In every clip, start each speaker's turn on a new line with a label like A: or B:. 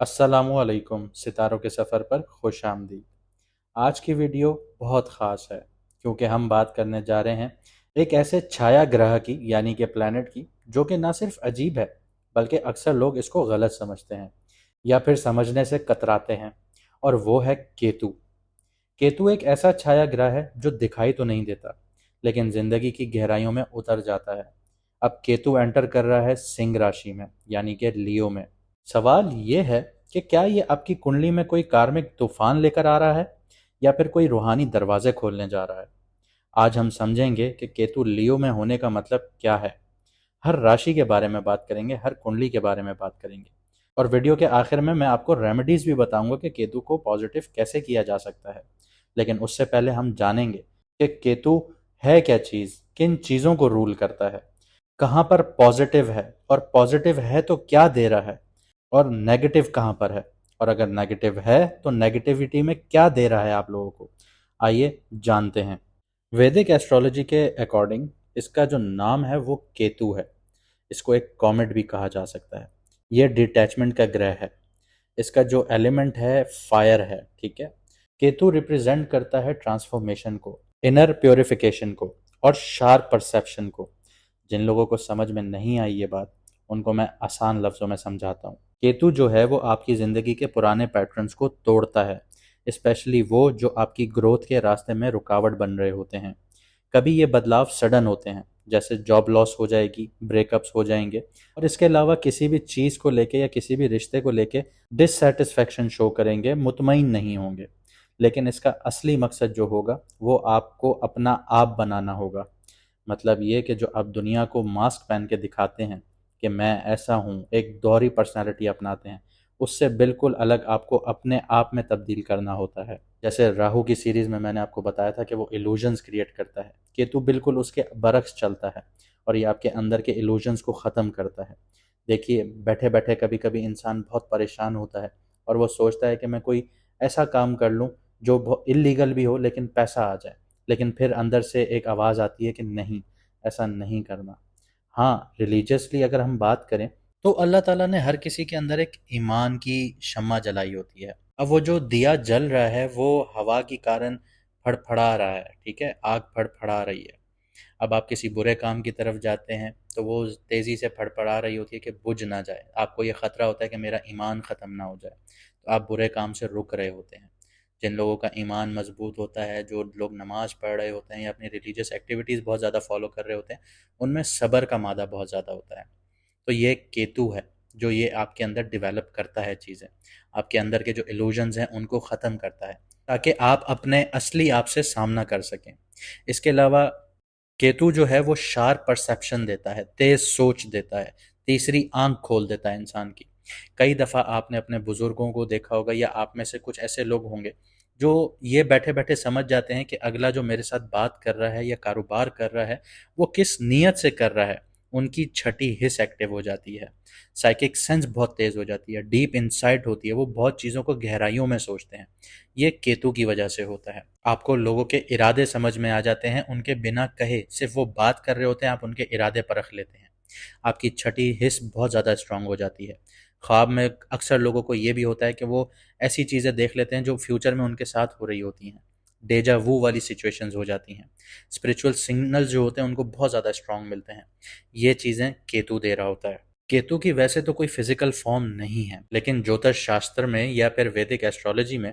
A: अस्सलामुअलैकुम सितारों के सफ़र पर खुश आमदीद। आज की वीडियो बहुत ख़ास है क्योंकि हम बात करने जा रहे हैं एक ऐसे छाया ग्रह की यानी कि प्लैनेट की जो कि ना सिर्फ अजीब है बल्कि अक्सर लोग इसको गलत समझते हैं या फिर समझने से कतराते हैं। और वो है केतु। केतु एक ऐसा छाया ग्रह है जो दिखाई तो नहीं देता लेकिन ज़िंदगी की गहराइयों में उतर जाता है। अब केतु एंटर कर रहा है सिंह राशि में यानी कि लियो में। सवाल ये है कि क्या ये आपकी कुंडली में कोई कार्मिक तूफान लेकर आ रहा है या फिर कोई रूहानी दरवाजे खोलने जा रहा है। आज हम समझेंगे कि केतु लियो में होने का मतलब क्या है। हर राशि के बारे में बात करेंगे, हर कुंडली के बारे में बात करेंगे और वीडियो के आखिर में मैं आपको रेमेडीज भी बताऊंगा कि केतु को पॉजिटिव कैसे किया जा सकता है। लेकिन उससे पहले हम जानेंगे कि केतु है क्या चीज़, किन चीज़ों को रूल करता है, कहाँ पर पॉजिटिव है और पॉजिटिव है तो क्या दे रहा है, और नेगेटिव कहाँ पर है, और अगर नेगेटिव है तो नेगेटिविटी में क्या दे रहा है आप लोगों को। आइए जानते हैं। वैदिक एस्ट्रोलॉजी के अकॉर्डिंग इसका जो नाम है वो केतु है। इसको एक कॉमेट भी कहा जा सकता है। यह डिटैचमेंट का ग्रह है। इसका जो एलिमेंट है फायर है, ठीक है। केतु रिप्रेजेंट करता है ट्रांसफॉर्मेशन को, इनर प्योरिफिकेशन को और शार्प परसेप्शन को। जिन लोगों को समझ में नहीं आई ये बात उनको मैं आसान लफ्ज़ों में समझाता हूँ। केतु जो है वो आपकी ज़िंदगी के पुराने पैटर्न्स को तोड़ता है, स्पेशली वो जो आपकी ग्रोथ के रास्ते में रुकावट बन रहे होते हैं। कभी ये बदलाव सडन होते हैं, जैसे जॉब लॉस हो जाएगी, ब्रेकअप्स हो जाएंगे, और इसके अलावा किसी भी चीज़ को लेके या किसी भी रिश्ते को लेके डिससेटिस्फैक्शन शो करेंगे, मुतमईन नहीं होंगे। लेकिन इसका असली मकसद जो होगा वो आपको अपना आप बनाना होगा। मतलब ये कि जो आप दुनिया को मास्क पहन के दिखाते हैं कि मैं ऐसा हूँ, एक दोहरी पर्सनालिटी अपनाते हैं, उससे बिल्कुल अलग आपको अपने आप में तब्दील करना होता है। जैसे राहु की सीरीज में मैंने आपको बताया था कि वो इल्यूजन्स क्रिएट करता है, केतु बिल्कुल उसके बरक्स चलता है और ये आपके अंदर के इल्यूजन्स को ख़त्म करता है। देखिए, बैठे बैठे कभी कभी इंसान बहुत परेशान होता है और वो सोचता है कि मैं कोई ऐसा काम कर लूँ जो बहुत इलीगल भी हो लेकिन पैसा आ जाए। लेकिन फिर अंदर से एक आवाज़ आती है कि नहीं, ऐसा नहीं करना। हाँ, रिलीजियसली अगर हम बात करें तो अल्लाह ताला ने हर किसी के अंदर एक ईमान की शम्मा जलाई होती है। अब वो जो दिया जल रहा है वो हवा के कारण फड़फड़ा रहा है, ठीक है, आग फड़फड़ा रही है। अब आप किसी बुरे काम की तरफ जाते हैं तो वो तेज़ी से फड़फड़ा रही होती है कि बुझ ना जाए। आपको ये ख़तरा होता है कि मेरा ईमान ख़त्म ना हो जाए, तो आप बुरे काम से रुक रहे होते हैं। जिन लोगों का ईमान मजबूत होता है, जो लोग नमाज़ पढ़ रहे होते हैं या अपनी रिलीजियस एक्टिविटीज़ बहुत ज़्यादा फॉलो कर रहे होते हैं, उनमें सब्र का मादा बहुत ज़्यादा होता है। तो ये केतु है जो ये आपके अंदर डेवलप करता है चीज़ें, आपके अंदर के जो इल्यूजन्स हैं उनको ख़त्म करता है ताकि आप अपने असली आप से सामना कर सकें। इसके अलावा केतु जो है वो शार्प परसेप्शन देता है, तेज सोच देता है, तीसरी आंख खोल देता है इंसान की। कई दफ़ा आपने अपने बुजुर्गों को देखा होगा या आप में से कुछ ऐसे लोग होंगे जो ये बैठे बैठे समझ जाते हैं कि अगला जो मेरे साथ बात कर रहा है या कारोबार कर रहा है वो किस नीयत से कर रहा है। उनकी छठी हिस्स एक्टिव हो जाती है, साइकिक सेंस बहुत तेज हो जाती है, डीप इंसाइट होती है, वो बहुत चीज़ों को गहराइयों में सोचते हैं। ये केतु की वजह से होता है। आपको लोगों के इरादे समझ में आ जाते हैं, उनके बिना कहे सिर्फ वो बात कर रहे होते हैं, आप उनके इरादे परख लेते हैं। आपकी छठी हिस्स बहुत ज़्यादा स्ट्रांग हो जाती है। ख्वाब में अक्सर लोगों को ये भी होता है कि वो ऐसी चीज़ें देख लेते हैं जो फ्यूचर में उनके साथ हो रही होती हैं। डेजा वू वाली सिचुएशंस हो जाती हैं। स्पिरिचुअल सिग्नल्स जो होते हैं उनको बहुत ज़्यादा स्ट्रांग मिलते हैं। ये चीज़ें केतु दे रहा होता है। केतु की वैसे तो कोई फिजिकल फॉर्म नहीं है, लेकिन ज्योतिष शास्त्र में या फिर वैदिक एस्ट्रोलॉजी में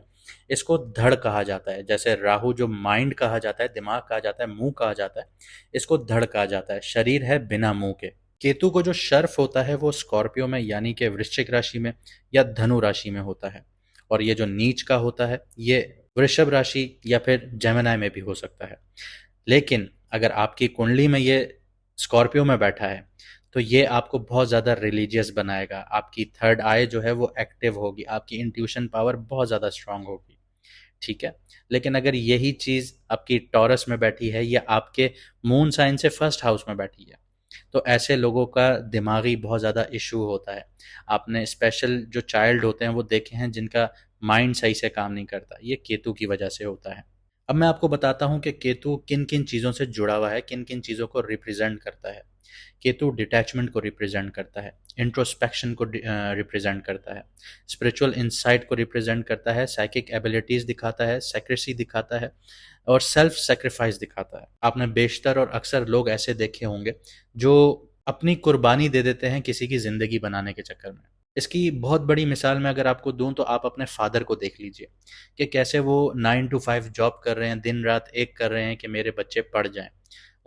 A: इसको धड़ कहा जाता है। जैसे राहु जो माइंड कहा जाता है, दिमाग कहा जाता है, मुंह कहा जाता है, इसको धड़ कहा जाता है। शरीर है बिना मुंह के। केतु को जो शर्फ होता है वो स्कॉर्पियो में यानी कि वृश्चिक राशि में या धनु राशि में होता है, और ये जो नीच का होता है ये वृषभ राशि या फिर जेमिनी में भी हो सकता है। लेकिन अगर आपकी कुंडली में ये स्कॉर्पियो में बैठा है तो ये आपको बहुत ज़्यादा रिलीजियस बनाएगा। आपकी थर्ड आई जो है वो एक्टिव होगी, आपकी इंट्यूशन पावर बहुत ज़्यादा स्ट्रांग होगी, ठीक है। लेकिन अगर यही चीज़ आपकी टॉरस में बैठी है या आपके मून साइन से फर्स्ट हाउस में बैठी है तो ऐसे लोगों का दिमागी बहुत ज़्यादा इशू होता है। आपने स्पेशल जो चाइल्ड होते हैं वो देखे हैं जिनका माइंड सही से काम नहीं करता, ये केतु की वजह से होता है। अब मैं आपको बताता हूँ कि केतु किन किन चीज़ों से जुड़ा हुआ है, किन किन चीज़ों को रिप्रेजेंट करता है। केतु डिटैचमेंट को रिप्रेजेंट करता है, इंट्रोस्पेक्शन को रिप्रेजेंट करता है, स्पिरिचुअल इंसाइट को रिप्रेजेंट करता है, साइकिक एबिलिटीज दिखाता है, सेक्रेसी दिखाता है और सेल्फ सेक्रीफाइस दिखाता है। आपने बेशतर और अक्सर लोग ऐसे देखे होंगे जो अपनी कुर्बानी दे देते हैं किसी की ज़िंदगी बनाने के चक्कर में। इसकी बहुत बड़ी मिसाल मैं अगर आपको दूं तो आप अपने फादर को देख लीजिए कि कैसे वो 9 to 5 जॉब कर रहे हैं, दिन रात एक कर रहे हैं कि मेरे बच्चे पढ़ जाएं।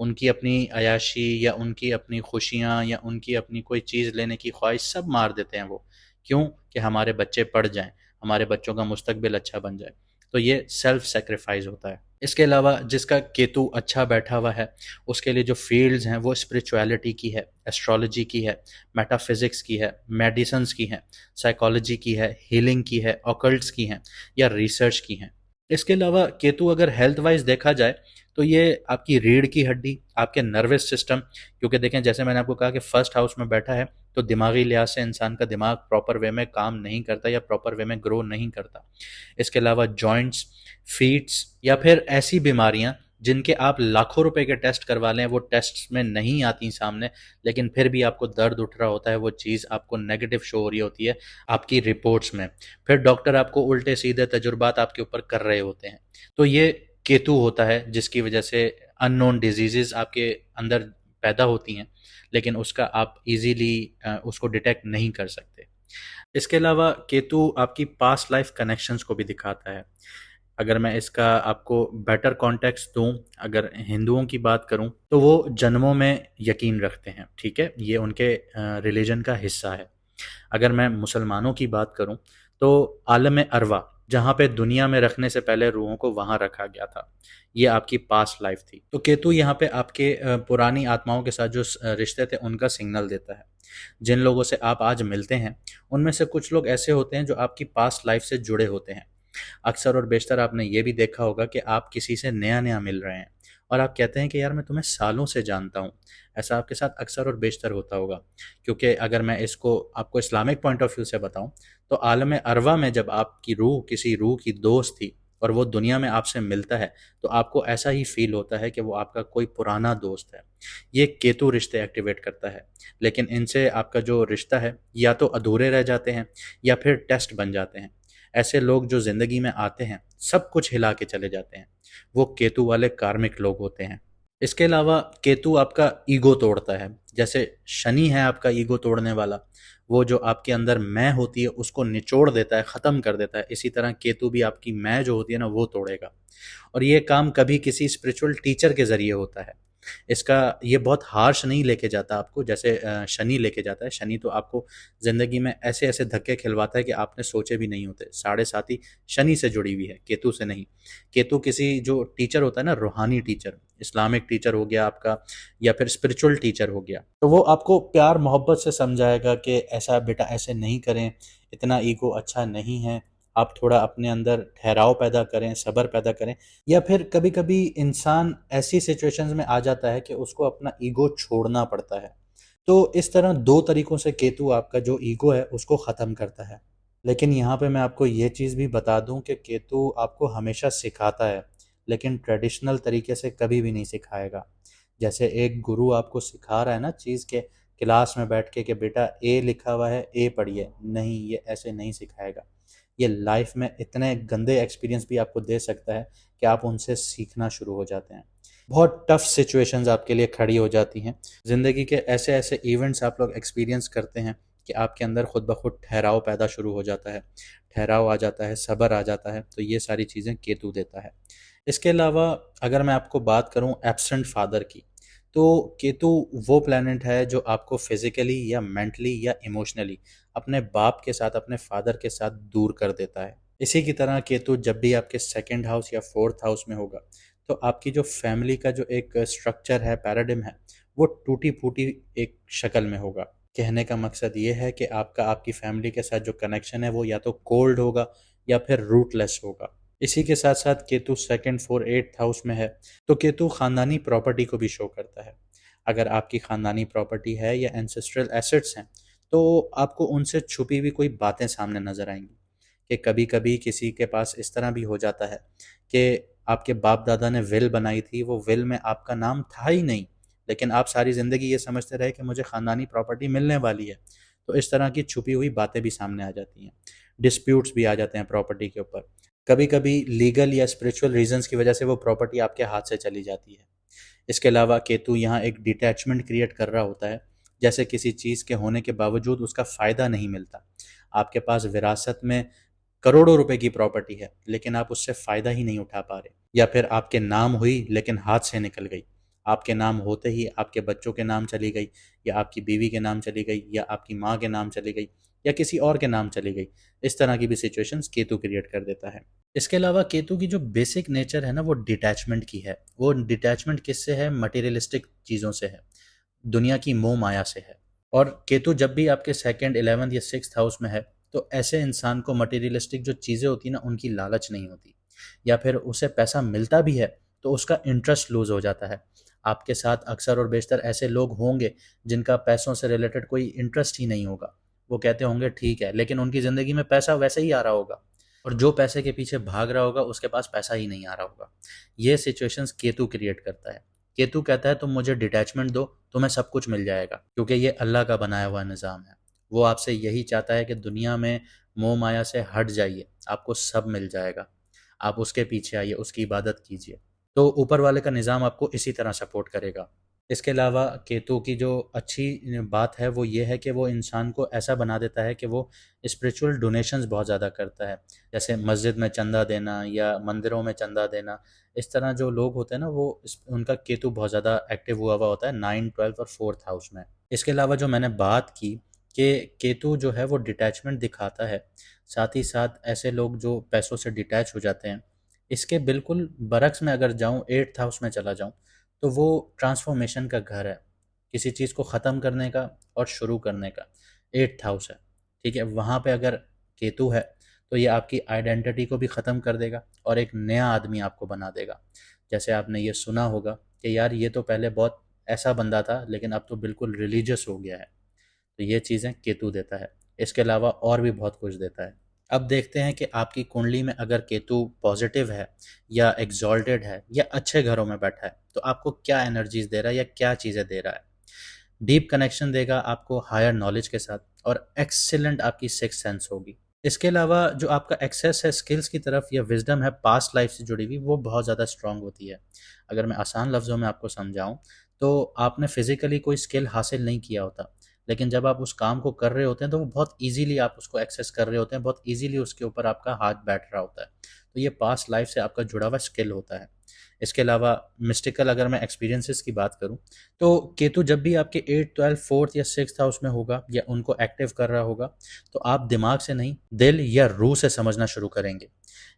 A: उनकी अपनी अयाशी या उनकी अपनी खुशियाँ या उनकी अपनी कोई चीज़ लेने की ख्वाहिश सब मार देते हैं वो। क्यों? कि हमारे बच्चे पढ़ जाएं, हमारे बच्चों का मुस्तकबिल अच्छा बन जाए। तो ये सेल्फ सेक्रीफाइस होता है। इसके अलावा जिसका केतु अच्छा बैठा हुआ है उसके लिए जो फील्ड्स हैं वो स्पिरिचुअलिटी की है, एस्ट्रोलॉजी की है, मेटाफिजिक्स की है, मेडिसिन्स की है, साइकोलॉजी की है, हीलिंग की है, ऑकल्ट्स की हैं या रिसर्च की हैं। इसके अलावा केतु अगर हेल्थ वाइज देखा जाए तो ये आपकी रीढ़ की हड्डी, आपके नर्वस सिस्टम, क्योंकि देखें जैसे मैंने आपको कहा कि फर्स्ट हाउस में बैठा है तो दिमागी लिहाज से इंसान का दिमाग प्रॉपर वे में काम नहीं करता या प्रॉपर वे में ग्रो नहीं करता। इसके अलावा जॉइंट्स, फीट्स या फिर ऐसी बीमारियां जिनके आप लाखों रुपए के टेस्ट करवा लें वो टेस्ट में नहीं आती सामने, लेकिन फिर भी आपको दर्द उठ रहा होता है, वो चीज़ आपको नेगेटिव शो हो रही होती है आपकी रिपोर्ट्स में। फिर डॉक्टर आपको उल्टे सीधे तजुर्बात आपके ऊपर कर रहे होते हैं। तो ये केतु होता है जिसकी वजह से अननोन डिजीजेस आपके अंदर पैदा होती हैं, लेकिन उसका आप इजीली उसको डिटेक्ट नहीं कर सकते। इसके अलावा केतु आपकी पास्ट लाइफ कनेक्शंस को भी दिखाता है। अगर मैं इसका आपको बेटर कॉन्टेक्स्ट दूं, अगर हिंदुओं की बात करूं तो वो जन्मों में यकीन रखते हैं, ठीक है, ये उनके रिलीजन का हिस्सा है। अगर मैं मुसलमानों की बात करूं तो आलम अरवा, जहाँ पे दुनिया में रखने से पहले रूहों को वहाँ रखा गया था, ये आपकी पास्ट लाइफ थी। तो केतु यहाँ पे आपके पुरानी आत्माओं के साथ जो रिश्ते थे उनका सिग्नल देता है। जिन लोगों से आप आज मिलते हैं उनमें से कुछ लोग ऐसे होते हैं जो आपकी पास्ट लाइफ से जुड़े होते हैं। अक्सर और बेशतर आपने ये भी देखा होगा कि आप किसी से नया नया मिल रहे हैं और आप कहते हैं कि यार मैं तुम्हें सालों से जानता हूँ। ऐसा आपके साथ अक्सर और बेशतर होता होगा, क्योंकि अगर मैं इसको आपको इस्लामिक पॉइंट ऑफ व्यू से बताऊं तो आलम अरवा में जब आपकी रूह किसी रूह की दोस्त थी और वो दुनिया में आपसे मिलता है तो आपको ऐसा ही फील होता है कि वो आपका कोई पुराना दोस्त है। ये केतु रिश्ते एक्टिवेट करता है, लेकिन इनसे आपका जो रिश्ता है या तो अधूरे रह जाते हैं या फिर टेस्ट बन जाते हैं। ऐसे लोग जो ज़िंदगी में आते हैं सब कुछ हिला के चले जाते हैं, वो केतु वाले कार्मिक लोग होते हैं। इसके अलावा केतु आपका ईगो तोड़ता है। जैसे शनि है आपका ईगो तोड़ने वाला, वो जो आपके अंदर मैं होती है उसको निचोड़ देता है, ख़त्म कर देता है। इसी तरह केतु भी आपकी मैं जो होती है ना वो तोड़ेगा, और ये काम कभी किसी स्पिरिचुअल टीचर के ज़रिए होता है। इसका ये बहुत हार्श नहीं लेके जाता आपको जैसे शनि लेके जाता है। शनि तो आपको ज़िंदगी में ऐसे ऐसे धक्के खिलवाता है कि आपने सोचे भी नहीं होते। साढ़े साथी शनि से जुड़ी हुई है, केतु से नहीं। केतु किसी जो टीचर होता है ना, रूहानी टीचर, इस्लामिक टीचर हो गया आपका या फिर स्पिरिचुअल टीचर हो गया, तो वो आपको प्यार मोहब्बत से समझाएगा कि ऐसा बेटा ऐसे नहीं करें, इतना ईगो अच्छा नहीं है, आप थोड़ा अपने अंदर ठहराव पैदा करें, सब्र पैदा करें। या फिर कभी कभी इंसान ऐसी सिचुएशंस में आ जाता है कि उसको अपना ईगो छोड़ना पड़ता है। तो इस तरह दो तरीकों से केतु आपका जो ईगो है उसको ख़त्म करता है। लेकिन यहाँ पे मैं आपको ये चीज़ भी बता दूं कि केतु आपको हमेशा सिखाता है, लेकिन ट्रेडिशनल तरीके से कभी भी नहीं सिखाएगा। जैसे एक गुरु आपको सिखा रहा है ना चीज़ के, क्लास में बैठ के कि बेटा ए लिखा हुआ है ए पढ़िए, नहीं, ये ऐसे नहीं सिखाएगा। ये लाइफ में इतने गंदे एक्सपीरियंस भी आपको दे सकता है कि आप उनसे सीखना शुरू हो जाते हैं। बहुत टफ सिचुएशंस आपके लिए खड़ी हो जाती हैं। ज़िंदगी के ऐसे ऐसे इवेंट्स आप लोग एक्सपीरियंस करते हैं कि आपके अंदर खुद ब खुद ठहराव पैदा शुरू हो जाता है, ठहराव आ जाता है, सब्र आ जाता है। तो ये सारी चीज़ें केतु देता है। इसके अलावा अगर मैं आपको बात करूं एब्सेंट फादर की, तो केतु वो प्लैनेट है जो आपको फिजिकली या मेंटली या इमोशनली अपने बाप के साथ, अपने फादर के साथ दूर कर देता है। इसी की तरह केतु जब भी आपके सेकंड हाउस या फोर्थ हाउस में होगा तो आपकी जो फैमिली का जो एक स्ट्रक्चर है, पैराडिम है, वो टूटी फूटी एक शक्ल में होगा। कहने का मकसद ये है कि आपका आपकी फैमिली के साथ जो कनेक्शन है वो या तो कोल्ड होगा या फिर रूटलेस होगा। इसी के साथ साथ Ketu second four eighth house में है, तो केतु खानदानी प्रॉपर्टी को भी शो करता है। अगर आपकी खानदानी प्रॉपर्टी है या एंसेस्ट्रल एसेट्स हैं तो आपको उनसे छुपी हुई कोई बातें सामने नजर आएंगी। कि कभी कभी किसी के पास इस तरह भी हो जाता है कि आपके बाप दादा ने विल बनाई थी, वो विल में आपका नाम था ही नहीं, लेकिन आप सारी ज़िंदगी ये समझते रहे कि मुझे ख़ानदानी प्रॉपर्टी मिलने वाली है। तो इस तरह की छुपी हुई बातें भी सामने आ जाती हैं, डिस्प्यूट्स भी आ जाते हैं प्रॉपर्टी के ऊपर। कभी कभी लीगल या स्पिरिचुअल रीजंस की वजह से वो प्रॉपर्टी आपके हाथ से चली जाती है। इसके अलावा केतु यहाँ एक डिटैचमेंट क्रिएट कर रहा होता है, जैसे किसी चीज़ के होने के बावजूद उसका फ़ायदा नहीं मिलता। आपके पास विरासत में करोड़ों रुपए की प्रॉपर्टी है, लेकिन आप उससे फ़ायदा ही नहीं उठा पा रहे, या फिर आपके नाम हुई लेकिन हाथ से निकल गई। आपके नाम होते ही आपके बच्चों के नाम चली गई, या आपकी बीवी के नाम चली गई, या आपकी माँ के नाम चली गई, या किसी और के नाम चली गई। इस तरह की भी सिचुएशंस केतु क्रिएट कर देता है। इसके अलावा केतु की जो बेसिक नेचर है ना, वो डिटैचमेंट की है। वो डिटैचमेंट किससे है? मटेरियलिस्टिक चीज़ों से है, दुनिया की मोह माया से है। और केतु जब भी आपके सेकंड, 11th या 6th हाउस में है, तो ऐसे इंसान को मटेरियलिस्टिक जो चीज़ें होती हैं ना, उनकी लालच नहीं होती, या फिर उसे पैसा मिलता भी है तो उसका इंटरेस्ट लूज हो जाता है। आपके साथ अक्सर और बेशतर ऐसे लोग होंगे जिनका पैसों से रिलेटेड कोई इंटरेस्ट ही नहीं होगा। वो कहते होंगे ठीक है, लेकिन उनकी ज़िंदगी में पैसा वैसे ही आ रहा होगा, और जो पैसे के पीछे भाग रहा होगा उसके पास पैसा ही नहीं आ रहा होगा। ये सिचुएशंस केतु क्रिएट करता है। केतु कहता है तुम मुझे डिटैचमेंट दो, तुम्हें सब कुछ मिल जाएगा, क्योंकि ये अल्लाह का बनाया हुआ निज़ाम है। वो आपसे यही चाहता है कि दुनिया में मोह माया से हट जाइए, आपको सब मिल जाएगा। आप उसके पीछे आइए, उसकी इबादत कीजिए। तो ऊपर वाले का निज़ाम आपको इसी तरह सपोर्ट करेगा। इसके अलावा केतु की जो अच्छी बात है वो ये है कि वो इंसान को ऐसा बना देता है कि वो स्पिरिचुअल डोनेशंस बहुत ज़्यादा करता है। जैसे मस्जिद में चंदा देना या मंदिरों में चंदा देना। इस तरह जो लोग होते हैं ना, वो उनका केतु बहुत ज़्यादा एक्टिव हुआ हुआ होता है 9, 12 और 4th हाउस में। इसके अलावा जो मैंने बात की कि केतु जो है वो डिटैचमेंट दिखाता है, साथ ही साथ ऐसे लोग जो पैसों से डिटैच हो जाते हैं, इसके बिल्कुल बरक्स में अगर जाऊं, 8th हाउस में चला जाऊं, तो वो ट्रांसफॉर्मेशन का घर है, किसी चीज़ को ख़त्म करने का और शुरू करने का। 8th हाउस है, ठीक है। वहाँ पे अगर केतु है तो ये आपकी आइडेंटिटी को भी ख़त्म कर देगा और एक नया आदमी आपको बना देगा। जैसे आपने ये सुना होगा कि यार ये तो पहले बहुत ऐसा बंदा था, लेकिन अब तो बिल्कुल रिलीजियस हो गया है। तो ये चीज़ें केतु देता है। इसके अलावा और भी बहुत कुछ देता है। अब देखते हैं कि आपकी कुंडली में अगर केतु पॉजिटिव है या एग्जॉल्टेड है या अच्छे घरों में बैठा है, तो आपको क्या एनर्जीज दे रहा है या क्या चीज़ें दे रहा है। डीप कनेक्शन देगा आपको हायर नॉलेज के साथ, और एक्सीलेंट आपकी सिक्स सेंस होगी। इसके अलावा जो आपका एक्सेस है स्किल्स की तरफ या विजडम है पास्ट लाइफ से जुड़ी हुई, वो बहुत ज़्यादा स्ट्रांग होती है। अगर मैं आसान लफ्ज़ों में आपको समझाऊं, तो आपने फिजिकली कोई स्किल हासिल नहीं किया होता, लेकिन जब आप उस काम को कर रहे होते हैं तो वो बहुत ईजीली आप उसको एक्सेस कर रहे होते हैं, बहुत ईजीली उसके ऊपर आपका हाथ बैठ रहा होता है। तो ये पास्ट लाइफ से आपका जुड़ा हुआ स्किल होता है। इसके अलावा मिस्टिकल अगर मैं एक्सपीरियंसेस की बात करूं, तो केतु जब भी आपके 8, 12, 4th या 6th हाउस में होगा या उनको एक्टिव कर रहा होगा, तो आप दिमाग से नहीं, दिल या रूह से समझना शुरू करेंगे।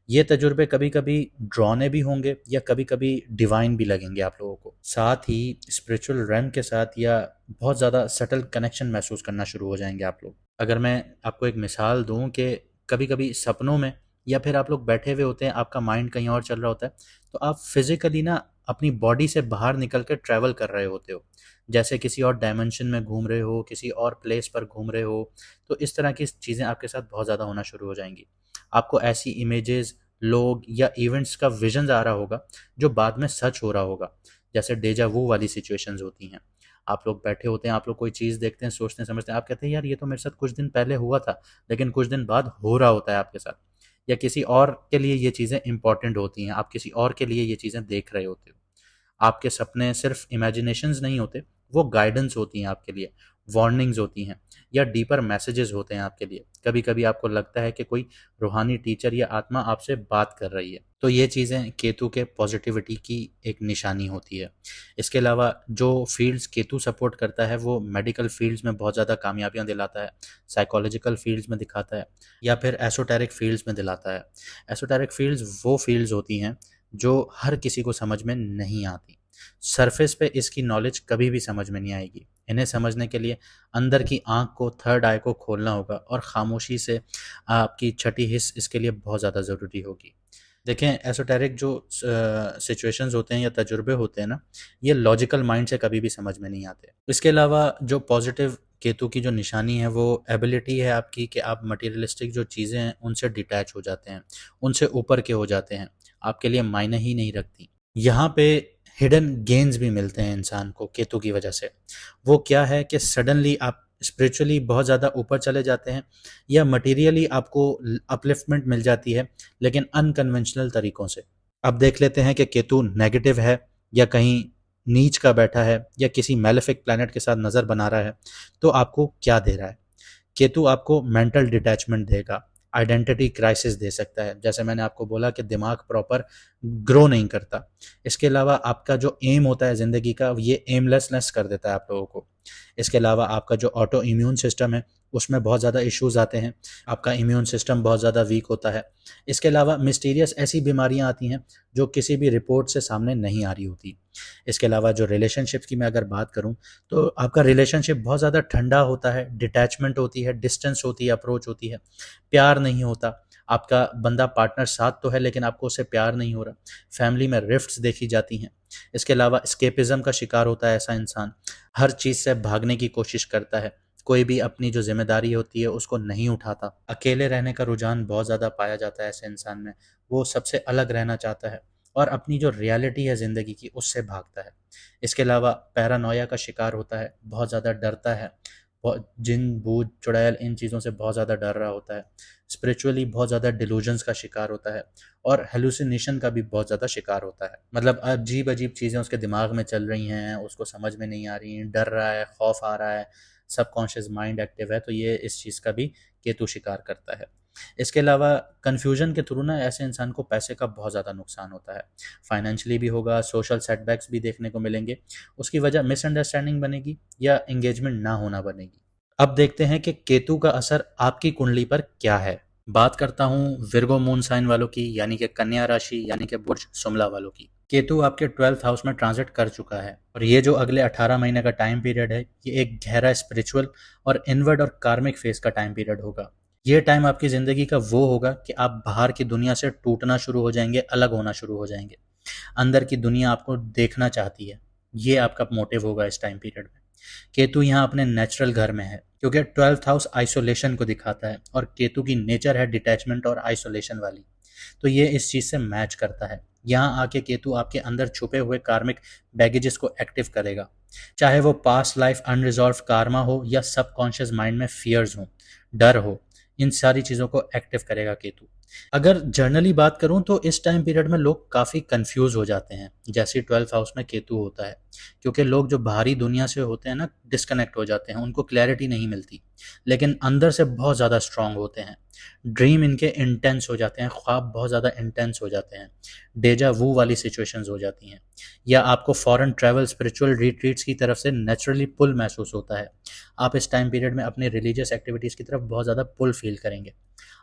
A: ये तजुर्बे कभी कभी ड्रॉने भी होंगे या कभी कभी डिवाइन भी लगेंगे आप लोगों को। साथ ही स्पिरिचुअल रैम के साथ या बहुत ज़्यादा सटल कनेक्शन महसूस करना शुरू हो जाएंगे आप लोग। अगर मैं आपको एक मिसाल दूं कि कभी कभी सपनों में या फिर आप लोग बैठे हुए होते हैं, आपका माइंड कहीं और चल रहा होता है, तो आप फिजिकली ना अपनी बॉडी से बाहर निकल कर ट्रैवल कर रहे होते हो, जैसे किसी और डायमेंशन में घूम रहे हो, किसी और प्लेस पर घूम रहे हो। तो इस तरह की चीज़ें आपके साथ बहुत ज़्यादा होना शुरू हो जाएंगी। आपको ऐसी इमेजेस, लोग या इवेंट्स का विजन आ रहा होगा जो बाद में सच हो रहा होगा, जैसे डेजा वू वाली सिचुएशंस होती हैं। आप लोग बैठे होते हैं, आप लोग कोई चीज़ देखते हैं, सोचते हैं, समझते हैं, आप कहते हैं यार ये तो मेरे साथ कुछ दिन पहले हुआ था, लेकिन कुछ दिन बाद हो रहा होता है आपके साथ। या किसी और के लिए ये चीज़ें इंपॉर्टेंट होती हैं, आप किसी और के लिए ये चीज़ें देख रहे होते हो। आपके सपने सिर्फ इमेजिनेशंस नहीं होते, वो गाइडेंस होती हैं आपके लिए, वार्निंग्स होती हैं, या डीपर मैसेजेस होते हैं आपके लिए। कभी कभी आपको लगता है कि कोई रूहानी टीचर या आत्मा आपसे बात कर रही है। तो ये चीज़ें केतु के पॉजिटिविटी की एक निशानी होती है। इसके अलावा जो फील्ड्स केतु सपोर्ट करता है वो मेडिकल फील्ड्स में बहुत ज़्यादा कामयाबियाँ दिलाता है, साइकोलॉजिकल फील्ड्स में दिखाता है, या फिर एसोटेरिक फील्ड्स में दिलाता है। एसोटेरिक फील्ड्स वो फील्ड्स होती हैं जो हर किसी को समझ में नहीं आती। सरफेस पे इसकी नॉलेज कभी भी समझ में नहीं आएगी। इन्हें समझने के लिए अंदर की आंख को, थर्ड आई को खोलना होगा, और खामोशी से आपकी छठी हिस्स इसके लिए बहुत ज़्यादा ज़रूरी होगी। देखें, एसोटेरिक जो सिचुएशंस होते हैं या तजुर्बे होते हैं ना, ये लॉजिकल माइंड से कभी भी समझ में नहीं आते। इसके अलावा जो पॉजिटिव केतु की जो निशानी है वो एबिलिटी है आपकी कि आप मटेरियलिस्टिक जो चीज़ें हैं उनसे डिटैच हो जाते हैं, उनसे ऊपर के हो जाते हैं, आपके लिए मायने ही नहीं रखती। यहाँ पे हिडन गेन्स भी मिलते हैं इंसान को केतु की वजह से। वो क्या है कि सडनली आप स्पिरिचुअली बहुत ज़्यादा ऊपर चले जाते हैं या मटेरियली आपको अपलिफ्टमेंट मिल जाती है, लेकिन अनकन्वेंशनल तरीकों से। अब देख लेते हैं कि केतु नेगेटिव है या कहीं नीच का बैठा है या किसी मैलेफिक प्लैनेट के साथ नज़र बना रहा है तो आपको क्या दे रहा है। केतु आपको मेंटल डिटैचमेंट देगा, आइडेंटिटी क्राइसिस दे सकता है, जैसे मैंने आपको बोला कि दिमाग प्रॉपर ग्रो नहीं करता। इसके अलावा आपका जो एम होता है ज़िंदगी का, ये एमलेसनेस कर देता है आप लोगों को। इसके अलावा आपका जो ऑटो इम्यून सिस्टम है उसमें बहुत ज़्यादा इश्यूज आते हैं, आपका इम्यून सिस्टम बहुत ज़्यादा वीक होता है। इसके अलावा मिस्टीरियस ऐसी बीमारियां आती हैं जो किसी भी रिपोर्ट से सामने नहीं आ रही होती। इसके अलावा जो रिलेशनशिप की मैं अगर बात करूं तो आपका रिलेशनशिप बहुत ज़्यादा ठंडा होता है, डिटैचमेंट होती है, डिस्टेंस होती है, अप्रोच होती है, प्यार नहीं होता। आपका बंदा पार्टनर साथ तो है लेकिन आपको उससे प्यार नहीं हो रहा। फैमिली में रिफ्ट्स देखी जाती हैं। इसके अलावा स्केपिज्म का शिकार होता है ऐसा इंसान, हर चीज़ से भागने की कोशिश करता है, कोई भी अपनी जो जिम्मेदारी होती है उसको नहीं उठाता। अकेले रहने का रुझान बहुत ज़्यादा पाया जाता है ऐसे इंसान में। वो सबसे अलग रहना चाहता है और अपनी जो रियलिटी है ज़िंदगी की उससे भागता है। इसके अलावा पैरानोया का शिकार होता है, बहुत ज़्यादा डरता है, बहुत जिन भूत चुड़ैल इन चीज़ों से बहुत ज़्यादा डर रहा होता है। स्पिरिचुअली बहुत ज़्यादा डिलूजन्स का शिकार होता है और हेलुसिनेशन का भी बहुत ज़्यादा शिकार होता है। मतलब अजीब अजीब चीज़ें उसके दिमाग में चल रही हैं, उसको समझ में नहीं आ रही हैं, डर रहा है, खौफ आ रहा है, सबकॉन्शियस माइंड एक्टिव है, तो ये इस चीज़ का भी केतु शिकार करता है। इसके अलावा कन्फ्यूजन के थ्रू ना ऐसे इंसान को पैसे का बहुत ज़्यादा नुकसान होता है, फाइनेंशियली भी होगा, सोशल सेटबैक्स भी देखने को मिलेंगे। उसकी वजह मिसअंडरस्टैंडिंग बनेगी या एंगेजमेंट ना होना बनेगी। अब देखते हैं कि केतु का असर आपकी कुंडली पर क्या है। बात करता हूँ विर्गो मून साइन वालों की, यानी कि कन्या राशि, यानी कि बुर्ज शुमला वालों की। केतु आपके 12th हाउस में ट्रांजिट कर चुका है और ये जो अगले 18 महीने का टाइम पीरियड है ये एक गहरा स्पिरिचुअल और इनवर्ड और कार्मिक फेज का टाइम पीरियड होगा। ये टाइम आपकी ज़िंदगी का वो होगा कि आप बाहर की दुनिया से टूटना शुरू हो जाएंगे, अलग होना शुरू हो जाएंगे। अंदर की दुनिया आपको देखना चाहती है, ये आपका मोटिव होगा इस टाइम पीरियड में। केतु यहाँ अपने नेचुरल घर में है क्योंकि 12th हाउस आइसोलेशन को दिखाता है और केतु की नेचर है डिटैचमेंट और आइसोलेशन वाली, तो ये इस चीज़ से मैच करता है। यहाँ आके केतु आपके अंदर छुपे हुए कार्मिक बैगेजेस को एक्टिव करेगा, चाहे वो पास्ट लाइफ अनरिजॉल्व कार्मा हो या सबकॉन्शियस माइंड में फियर्स हो, डर हो, इन सारी चीज़ों को एक्टिव करेगा केतु। अगर जर्नली बात करूं तो इस टाइम पीरियड में लोग काफ़ी कंफ्यूज हो जाते हैं जैसे 12th हाउस में केतु होता है, क्योंकि लोग जो बाहरी दुनिया से होते हैं ना डिस्कनेक्ट हो जाते हैं, उनको क्लैरिटी नहीं मिलती, लेकिन अंदर से बहुत ज़्यादा स्ट्रांग होते हैं। ड्रीम इनके इंटेंस हो जाते हैं, ख्वाब बहुत ज़्यादा इंटेंस हो जाते हैं, डेजा वू वाली सिचुएशंस हो जाती हैं, या आपको फॉरेन ट्रैवल स्पिरिचुअल रिट्रीट्स की तरफ से नेचुरली पुल महसूस होता है। आप इस टाइम पीरियड में अपनी रिलीजियस एक्टिविटीज़ की तरफ बहुत ज़्यादा पुल फील करेंगे।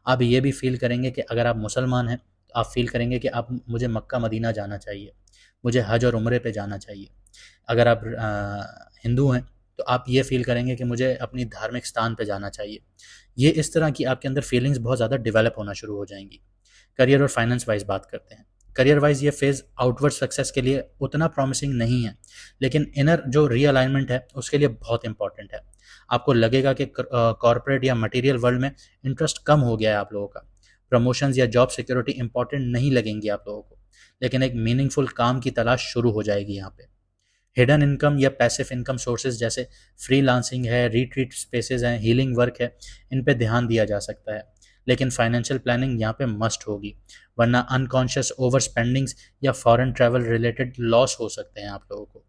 A: आप ये भी फील करेंगे कि अगर आप मुसलमान हैं तो आप फील करेंगे कि आप मुझे मक्का मदीना जाना चाहिए, मुझे हज और उम्रे पे जाना चाहिए। अगर आप हिंदू हैं तो आप ये फील करेंगे कि मुझे अपनी धार्मिक स्थान पे जाना चाहिए। ये इस तरह की आपके अंदर फीलिंग्स बहुत ज़्यादा डेवलप होना शुरू हो जाएंगी। करियर और फाइनेंस वाइज बात करते हैं। करियर वाइज ये फेज़ आउटवर्ड सक्सेस के लिए उतना प्रॉमिसिंग नहीं है, लेकिन इनर जो रीअलाइनमेंट है उसके लिए बहुत इंपॉर्टेंट है। आपको लगेगा कि कॉर्पोरेट या मटेरियल वर्ल्ड में इंटरेस्ट कम हो गया है आप लोगों का, प्रमोशंस या जॉब सिक्योरिटी इंपॉर्टेंट नहीं लगेंगी आप लोगों को, लेकिन एक मीनिंगफुल काम की तलाश शुरू हो जाएगी यहाँ पे। हिडन इनकम या पैसिव इनकम सोर्सेज जैसे फ्रीलांसिंग है, रिट्रीट स्पेसेस हैं, हीलिंग वर्क है, इन पे ध्यान दिया जा सकता है, लेकिन फाइनेंशियल प्लानिंग यहाँ पे मस्ट होगी, वरना अनकॉन्शियस ओवर स्पेंडिंग्स या फॉरेन ट्रैवल रिलेटेड लॉस हो सकते हैं आप लोगों को।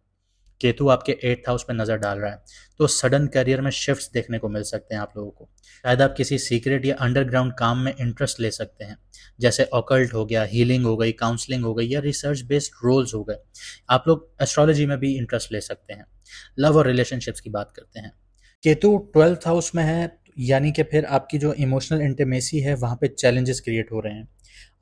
A: केतु आपके 8th हाउस पे नजर डाल रहा है तो सडन करियर में शिफ्ट्स देखने को मिल सकते हैं आप लोगों को। शायद आप किसी सीक्रेट या अंडरग्राउंड काम में इंटरेस्ट ले सकते हैं, जैसे ऑकल्ट हो गया, हीलिंग हो गई, काउंसलिंग हो गई या रिसर्च बेस्ड रोल्स हो गए। आप लोग एस्ट्रोलॉजी में भी इंटरेस्ट ले सकते हैं। लव और रिलेशनशिप्स की बात करते हैं। केतु 12th हाउस में है, यानी कि फिर आपकी जो इमोशनल इंटीमेसी है वहाँ पे चैलेंजेस क्रिएट हो रहे हैं।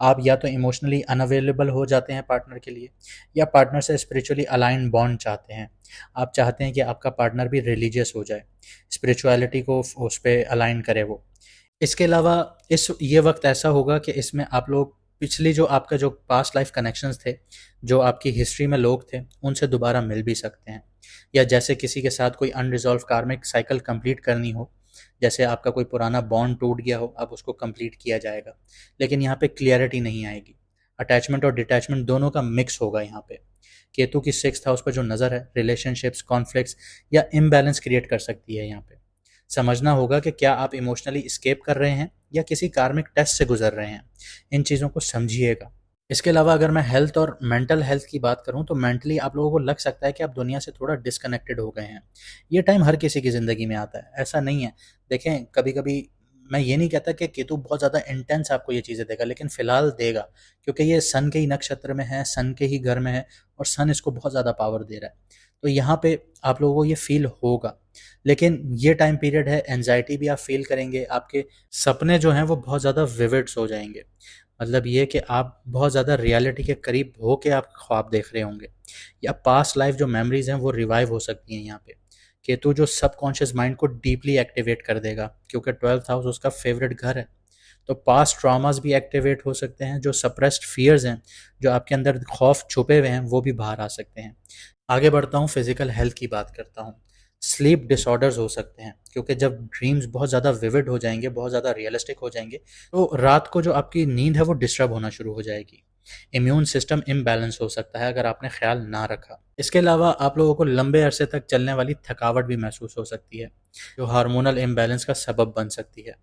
A: आप या तो इमोशनली अनअवेलेबल हो जाते हैं पार्टनर के लिए, या पार्टनर से स्पिरिचुअली अलाइन बॉन्ड चाहते हैं। आप चाहते हैं कि आपका पार्टनर भी रिलीजियस हो जाए, स्पिरिचुअलिटी को उस पर अलाइन करे वो। इसके अलावा इस ये वक्त ऐसा होगा कि इसमें आप लोग पिछली जो आपका जो पास्ट लाइफ कनेक्शंस थे, जो आपकी हिस्ट्री में लोग थे, उनसे दोबारा मिल भी सकते हैं। या जैसे किसी के साथ कोई अनरिजॉल्व कार्मिक साइकिल कंप्लीट करनी हो, जैसे आपका कोई पुराना बॉन्ड टूट गया हो, अब उसको कंप्लीट किया जाएगा। लेकिन यहाँ पे क्लियरिटी नहीं आएगी, अटैचमेंट और डिटैचमेंट दोनों का मिक्स होगा। यहाँ पे केतु की 6th हाउस पर जो नज़र है, रिलेशनशिप्स, कॉन्फ्लिक्ट्स या इम्बैलेंस क्रिएट कर सकती है। यहाँ पे समझना होगा कि क्या आप इमोशनली स्केप कर रहे हैं या किसी कार्मिक टेस्ट से गुजर रहे हैं। इन चीज़ों को समझिएगा। इसके अलावा अगर मैं हेल्थ और मेंटल हेल्थ की बात करूं तो मेंटली आप लोगों को लग सकता है कि आप दुनिया से थोड़ा डिस्कनेक्टेड हो गए हैं। ये टाइम हर किसी की ज़िंदगी में आता है, ऐसा नहीं है। देखें, कभी कभी मैं ये नहीं कहता कि केतु बहुत ज़्यादा इंटेंस आपको ये चीज़ें देगा, लेकिन फिलहाल देगा, क्योंकि ये सन के ही नक्षत्र में है, सन के ही घर में है और सन इसको बहुत ज़्यादा पावर दे रहा है। तो यहाँ पे आप लोगों को ये फील होगा। लेकिन ये टाइम पीरियड है, एनजाइटी भी आप फील करेंगे, आपके सपने जो हैं वो बहुत ज़्यादा विविड्स हो जाएंगे। मतलब ये कि आप बहुत ज़्यादा रियलिटी के करीब हो के आप ख्वाब देख रहे होंगे, या पास्ट लाइफ जो मेमोरीज हैं वो रिवाइव हो सकती हैं। यहाँ पे केतु जो सबकॉन्शियस माइंड को डीपली एक्टिवेट कर देगा, क्योंकि 12th हाउस उसका फेवरेट घर है। तो पास्ट ट्रॉमास भी एक्टिवेट हो सकते हैं, जो सप्रेस्ड फियर्स हैं, जो आपके अंदर खौफ छुपे हुए हैं, वो भी बाहर आ सकते हैं। आगे बढ़ता हूँ, फिजिकल हेल्थ की बात करता हूँ। स्लीप डिसऑर्डर्स हो सकते हैं, क्योंकि जब ड्रीम्स बहुत ज़्यादा विविड हो जाएंगे, बहुत ज़्यादा रियलिस्टिक हो जाएंगे, तो रात को जो आपकी नींद है वो डिस्टर्ब होना शुरू हो जाएगी। इम्यून सिस्टम इम्बैलेंस हो सकता है अगर आपने ख्याल ना रखा। इसके अलावा आप लोगों को लंबे अरसे तक चलने वाली थकावट भी महसूस हो सकती है, जो हार्मोनल इम्बैलेंस का सबब बन सकती है।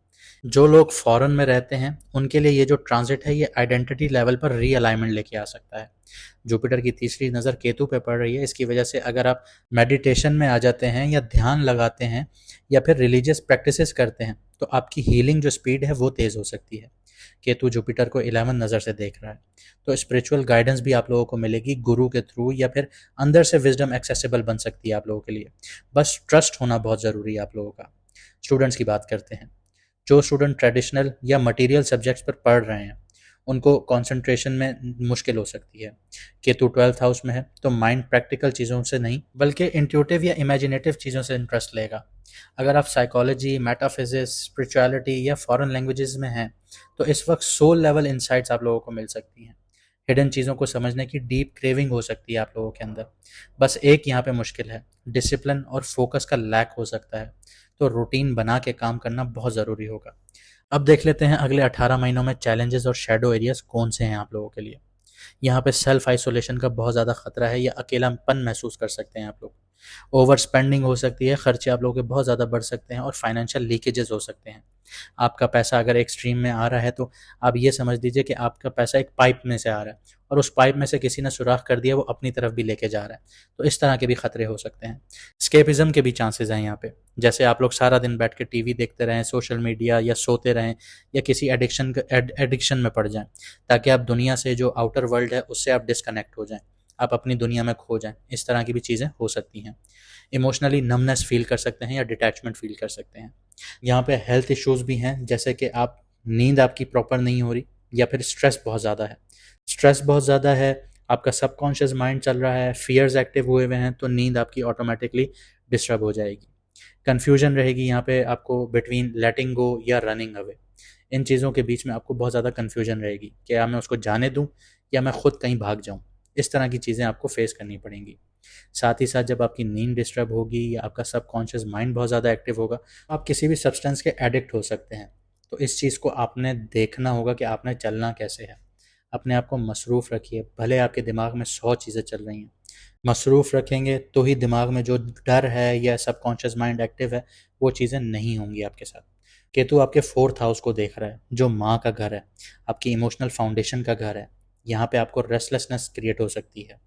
A: जो लोग फॉरेन में रहते हैं उनके लिए ये जो ट्रांजिट है ये आइडेंटिटी लेवल पर रीअलाइनमेंट लेके आ सकता है। जुपिटर की तीसरी नज़र केतु पे पड़ रही है, इसकी वजह से अगर आप मेडिटेशन में आ जाते हैं या ध्यान लगाते हैं या फिर रिलीजियस प्रैक्टिसेस करते हैं, तो आपकी हीलिंग जो स्पीड है वो तेज़ हो सकती है। केतु जुपिटर को 11 नज़र से देख रहा है, तो स्पिरिचुअल गाइडेंस भी आप लोगों को मिलेगी गुरु के थ्रू, या फिर अंदर से विजडम एक्सेसिबल बन सकती है आप लोगों के लिए। बस ट्रस्ट होना बहुत ज़रूरी है आप लोगों का। स्टूडेंट्स की बात करते हैं। जो स्टूडेंट ट्रेडिशनल या मटेरियल सब्जेक्ट्स पर पढ़ रहे हैं उनको कंसंट्रेशन में मुश्किल हो सकती है। केतु 12th हाउस में है, तो माइंड प्रैक्टिकल चीज़ों से नहीं बल्कि इंट्यूटिव या इमेजिनेटिव चीज़ों से इंटरेस्ट लेगा। अगर आप साइकोलॉजी, मेटाफिजिक्स, स्पिरिचुअलिटी या फॉरेन लैंग्वेजेस में हैं, तो इस वक्त सोल लेवल इंसाइट्स आप लोगों को मिल सकती हैं। हिडन चीज़ों को समझने की डीप क्रेविंग हो सकती है आप लोगों के अंदर। बस एक यहाँ पे मुश्किल है, डिसिप्लिन और फोकस का लैक हो सकता है। तो रूटीन बना के काम करना बहुत ज़रूरी होगा। अब देख लेते हैं अगले 18 महीनों में चैलेंजेस और शेडो एरियाज कौन से हैं आप लोगों के लिए। यहाँ पे सेल्फ आइसोलेशन का बहुत ज़्यादा खतरा है, या अकेलापन महसूस कर सकते हैं आप लोग। ओवर स्पेंडिंग हो सकती है, खर्चे आप लोगों के बहुत ज़्यादा बढ़ सकते हैं और फाइनेंशियल लीकेजेस हो सकते हैं। आपका पैसा अगर एक स्ट्रीम में आ रहा है तो आप ये समझ लीजिए कि आपका पैसा एक पाइप में से आ रहा है और उस पाइप में से किसी ने सुराख कर दिया, वो अपनी तरफ भी लेके जा रहा है। तो इस तरह के भी खतरे हो सकते हैं। स्केपिज्म के भी चांसेस हैं यहाँ पे, जैसे आप लोग सारा दिन बैठ के टीवी देखते रहें, सोशल मीडिया, या सोते रहें, या किसी एडिक्शन में पड़ जाएं, ताकि आप दुनिया से जो आउटर वर्ल्ड है उससे आप डिस्कनेक्ट हो जाएं, आप अपनी दुनिया में खो जाएं। इस तरह की भी चीज़ें हो सकती हैं। इमोशनली नमनेस फील कर सकते हैं या डिटैचमेंट फील कर सकते हैं। यहाँ पे हेल्थ इश्यूज भी हैं, जैसे कि आप नींद आपकी प्रॉपर नहीं हो रही, या फिर स्ट्रेस बहुत ज़्यादा है। स्ट्रेस बहुत ज़्यादा है, आपका सबकॉन्शियस माइंड चल रहा है, फियर्स एक्टिव हुए हुए हैं, तो नींद आपकी ऑटोमेटिकली डिस्टर्ब हो जाएगी। कन्फ्यूजन रहेगी यहाँ पे आपको बिटवीन लेटिंग गो या रनिंग अवे। इन चीज़ों के बीच में आपको बहुत ज़्यादा कन्फ्यूजन रहेगी, क्या मैं उसको जाने दूँ या मैं खुद कहीं भाग जाऊँ। इस तरह की चीज़ें आपको फेस करनी पड़ेंगी। साथ ही साथ जब आपकी नींद डिस्टर्ब होगी या आपका सबकॉन्शियस माइंड बहुत ज़्यादा एक्टिव होगा, आप किसी भी सब्सटेंस के एडिक्ट हो सकते हैं। तो इस चीज़ को आपने देखना होगा कि आपने चलना कैसे है। अपने आप को मसरूफ़ रखिए, भले आपके दिमाग में 100 चीज़ें चल रही हैं। मसरूफ़ रखेंगे तो ही दिमाग में जो डर है या सबकॉन्शियस माइंड एक्टिव है, वो चीज़ें नहीं होंगी आपके साथ। केतु आपके 4th हाउस को देख रहा है, जो माँ का घर है, आपकी इमोशनल फाउंडेशन का घर है। यहाँ पे आपको रेस्टलेसनेस क्रिएट हो सकती है।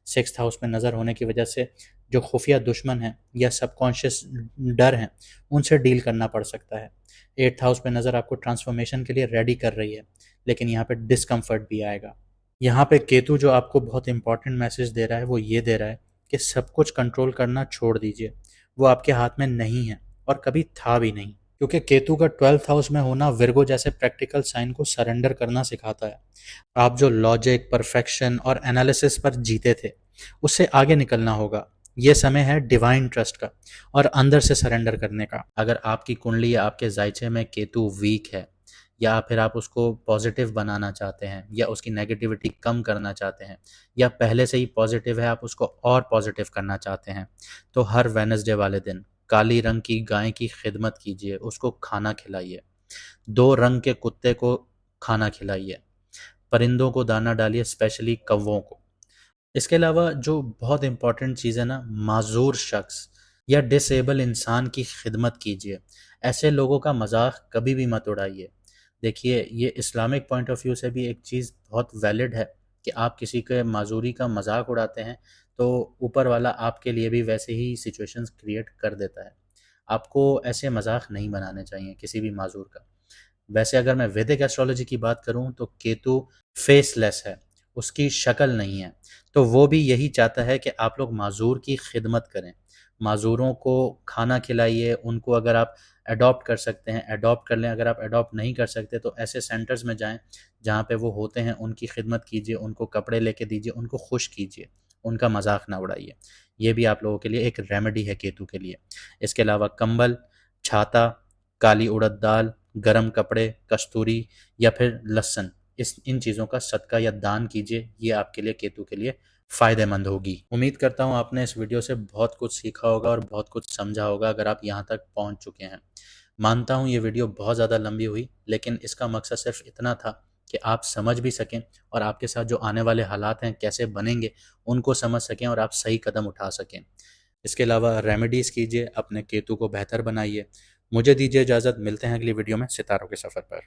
A: 6th हाउस में नज़र होने की वजह से जो खुफिया दुश्मन हैं या सबकॉन्शियस डर हैं, उनसे डील करना पड़ सकता है। 8th हाउस में नज़र आपको ट्रांसफॉर्मेशन के लिए रेडी कर रही है, लेकिन यहाँ पे डिस्कम्फर्ट भी आएगा। यहाँ पे केतु जो आपको बहुत इंपॉर्टेंट मैसेज दे रहा है वो ये दे रहा है कि सब कुछ कंट्रोल करना छोड़ दीजिए। वो आपके हाथ में नहीं है और कभी था भी नहीं, क्योंकि केतु का 12th हाउस में होना विर्गो जैसे प्रैक्टिकल साइन को सरेंडर करना सिखाता है। आप जो लॉजिक, परफेक्शन और एनालिसिस पर जीते थे, उससे आगे निकलना होगा। ये समय है डिवाइन ट्रस्ट का और अंदर से सरेंडर करने का। अगर आपकी कुंडली या आपके जायचे में केतु वीक है या फिर आप उसको पॉजिटिव बनाना चाहते हैं या उसकी नेगेटिविटी कम करना चाहते हैं, या पहले से ही पॉजिटिव है आप उसको और पॉजिटिव करना चाहते हैं, तो हर वेडनेसडे वाले दिन काली रंग की गाय की खिदमत कीजिए, उसको खाना खिलाइए। 2 रंग के कुत्ते को खाना खिलाइए। परिंदों को दाना डालिए, स्पेशली कौवों को। इसके अलावा जो बहुत इम्पोर्टेंट चीज़ है ना, माज़ूर शख्स या डिसेबल इंसान की खिदमत कीजिए। ऐसे लोगों का मजाक कभी भी मत उड़ाइए। देखिए, ये इस्लामिक पॉइंट ऑफ व्यू से भी एक चीज़ बहुत वैलिड है कि आप किसी के माजूरी का मजाक उड़ाते हैं तो ऊपर वाला आपके लिए भी वैसे ही सिचुएशंस क्रिएट कर देता है। आपको ऐसे मजाक नहीं बनाने चाहिए किसी भी माजूर का। वैसे अगर मैं वैदिक एस्ट्रोलॉजी की बात करूं तो केतु फेसलेस है, उसकी शक्ल नहीं है, तो वो भी यही चाहता है कि आप लोग माजूर की खिदमत करें, माजूरों को खाना खिलाइए। उनको अगर आप अडॉप्ट कर सकते हैं अडॉप्ट कर लें, अगर आप अडॉप्ट नहीं कर सकते तो ऐसे सेंटर्स में जाएं जहाँ पे वो होते हैं, उनकी खिदमत कीजिए, उनको कपड़े लेके दीजिए, उनको खुश कीजिए, उनका मजाक ना उड़ाइए। ये भी आप लोगों के लिए एक रेमेडी है केतु के लिए। इसके अलावा कंबल, छाता, काली उड़द दाल, गरम कपड़े, कस्तूरी या फिर लहसुन, इस इन चीज़ों का सदका या दान कीजिए। ये आपके लिए केतु के लिए फ़ायदेमंद होगी। उम्मीद करता हूँ आपने इस वीडियो से बहुत कुछ सीखा होगा और बहुत कुछ समझा होगा अगर आप यहाँ तक पहुँच चुके हैं। मानता हूँ ये वीडियो बहुत ज़्यादा लंबी हुई, लेकिन इसका मकसद सिर्फ इतना था कि आप समझ भी सकें और आपके साथ जो आने वाले हालात हैं कैसे बनेंगे उनको समझ सकें और आप सही कदम उठा सकें। इसके अलावा रेमेडीज़ कीजिए, अपने केतु को बेहतर बनाइए। मुझे दीजिए इजाज़त, मिलते हैं अगली वीडियो में सितारों के सफ़र पर।